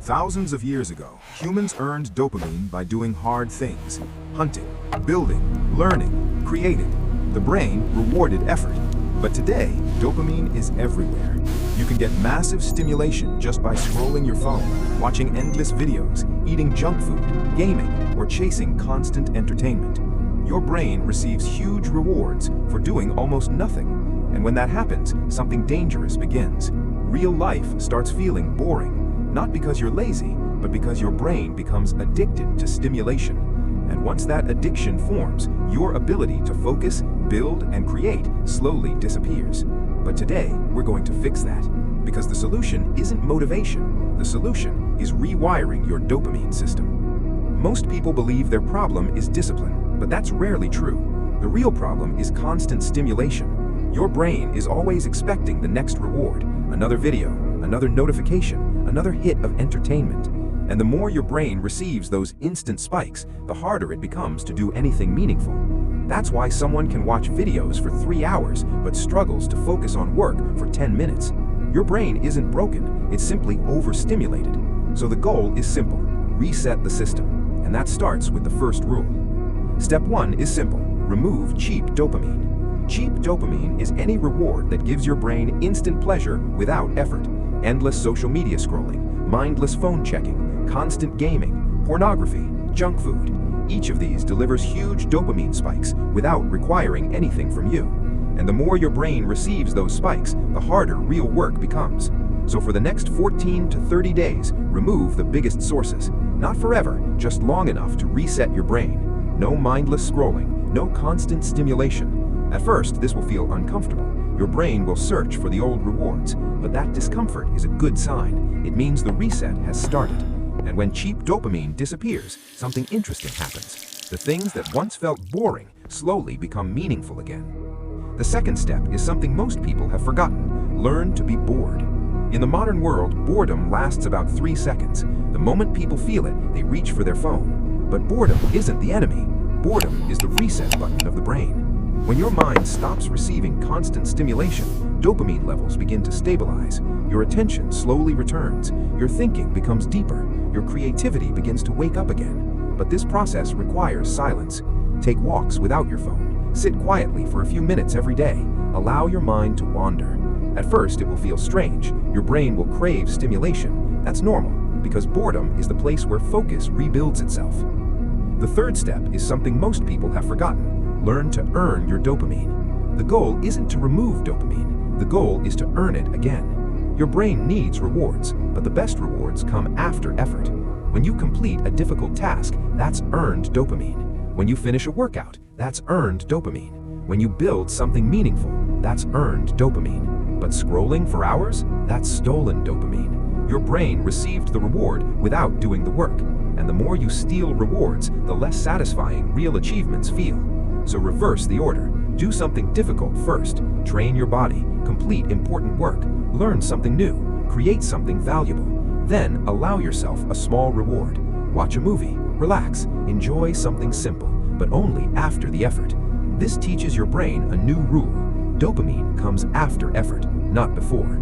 Thousands of years ago, humans earned dopamine by doing hard things: hunting, building, learning, creating. The brain rewarded effort. But today, dopamine is everywhere. You can get massive stimulation just by scrolling your phone, watching endless videos, eating junk food, gaming, or chasing constant entertainment. Your brain receives huge rewards for doing almost nothing. And when that happens, something dangerous begins. Real life starts feeling boring. Not because you're lazy, but because your brain becomes addicted to stimulation. And once that addiction forms, your ability to focus, build, and create slowly disappears. But today, we're going to fix that. Because the solution isn't motivation. The solution is rewiring your dopamine system. Most people believe their problem is discipline, but that's rarely true. The real problem is constant stimulation. Your brain is always expecting the next reward, another video, another notification, another hit of entertainment. And the more your brain receives those instant spikes, the harder it becomes to do anything meaningful. That's why someone can watch videos for 3 hours but struggles to focus on work for 10 minutes. Your brain isn't broken, it's simply overstimulated. So the goal is simple: reset the system. And that starts with the first rule. Step 1 is simple: remove cheap dopamine. Cheap dopamine is any reward that gives your brain instant pleasure without effort. Endless social media scrolling, mindless phone checking, constant gaming, pornography, junk food. Each of these delivers huge dopamine spikes without requiring anything from you. And the more your brain receives those spikes, the harder real work becomes. So for the next 14 to 30 days, remove the biggest sources. Not forever, just long enough to reset your brain. No mindless scrolling, no constant stimulation. At first, this will feel uncomfortable. Your brain will search for the old rewards, but that discomfort is a good sign. It means the reset has started. And when cheap dopamine disappears, something interesting happens. The things that once felt boring slowly become meaningful again. The second step is something most people have forgotten: learn to be bored. In the modern world, boredom lasts about 3 seconds. The moment people feel it, they reach for their phone. But boredom isn't the enemy. Boredom is the reset button of the brain. When your mind stops receiving constant stimulation, dopamine levels begin to stabilize. Your attention slowly returns. Your thinking becomes deeper. Your creativity begins to wake up again. But this process requires silence. Take walks without your phone. Sit quietly for a few minutes every day. Allow your mind to wander. At first, it will feel strange. Your brain will crave stimulation. That's normal, because boredom is the place where focus rebuilds itself. The third step is something most people have forgotten: learn to earn your dopamine. The goal isn't to remove dopamine. The goal is to earn it again. Your brain needs rewards, but the best rewards come after effort. When you complete a difficult task, that's earned dopamine. When you finish a workout, that's earned dopamine. When you build something meaningful, that's earned dopamine. But scrolling for hours, that's stolen dopamine. Your brain received the reward without doing the work. And the more you steal rewards, the less satisfying real achievements feel. So reverse the order. Do something difficult first. Train your body. Complete important work. Learn something new. Create something valuable. Then allow yourself a small reward. Watch a movie. Relax. Enjoy something simple, but only after the effort. This teaches your brain a new rule. Dopamine comes after effort, not before.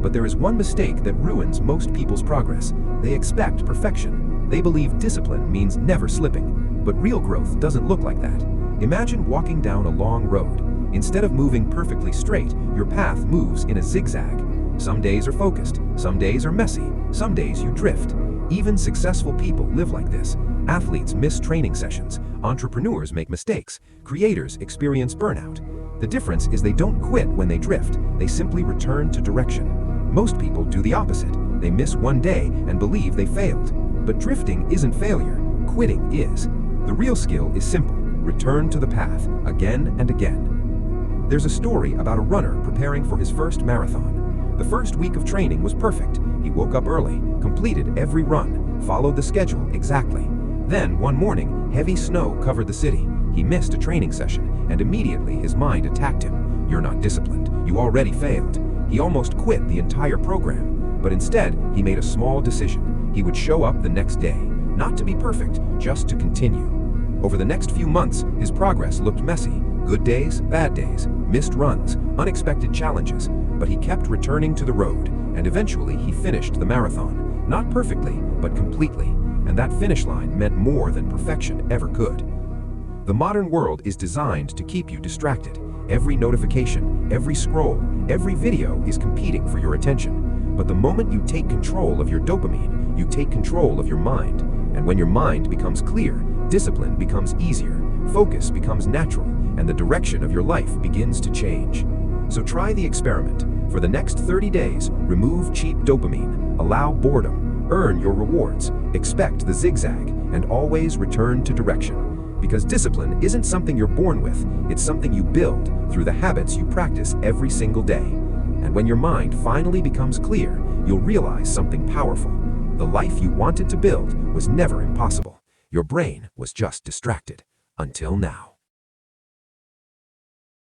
But there is one mistake that ruins most people's progress. They expect perfection. They believe discipline means never slipping. But real growth doesn't look like that. Imagine walking down a long road. Instead of moving perfectly straight, your path moves in a zigzag. Some days are focused, some days are messy, some days you drift. Even successful people live like this. Athletes miss training sessions, entrepreneurs make mistakes, creators experience burnout. The difference is they don't quit when they drift, they simply return to direction. Most people do the opposite. They miss one day and believe they failed. But drifting isn't failure, quitting is. The real skill is simple: return to the path again and again. There's a story about a runner preparing for his first marathon. The first week of training was perfect. He woke up early, completed every run, followed the schedule exactly. Then, one morning, heavy snow covered the city. He missed a training session, and immediately his mind attacked him. "You're not disciplined. You already failed." He almost quit the entire program. But instead, he made a small decision. He would show up the next day, not to be perfect, just to continue. Over the next few months, his progress looked messy. Good days, bad days, missed runs, unexpected challenges. But he kept returning to the road, and eventually he finished the marathon. Not perfectly, but completely, and that finish line meant more than perfection ever could. The modern world is designed to keep you distracted. Every notification, every scroll, every video is competing for your attention. But the moment you take control of your dopamine, you take control of your mind. And when your mind becomes clear, discipline becomes easier, focus becomes natural, and the direction of your life begins to change. So try the experiment. For the next 30 days, remove cheap dopamine, allow boredom, earn your rewards, expect the zigzag, and always return to direction. Because discipline isn't something you're born with, it's something you build through the habits you practice every single day. And when your mind finally becomes clear, you'll realize something powerful. The life you wanted to build was never impossible. Your brain was just distracted. Until now.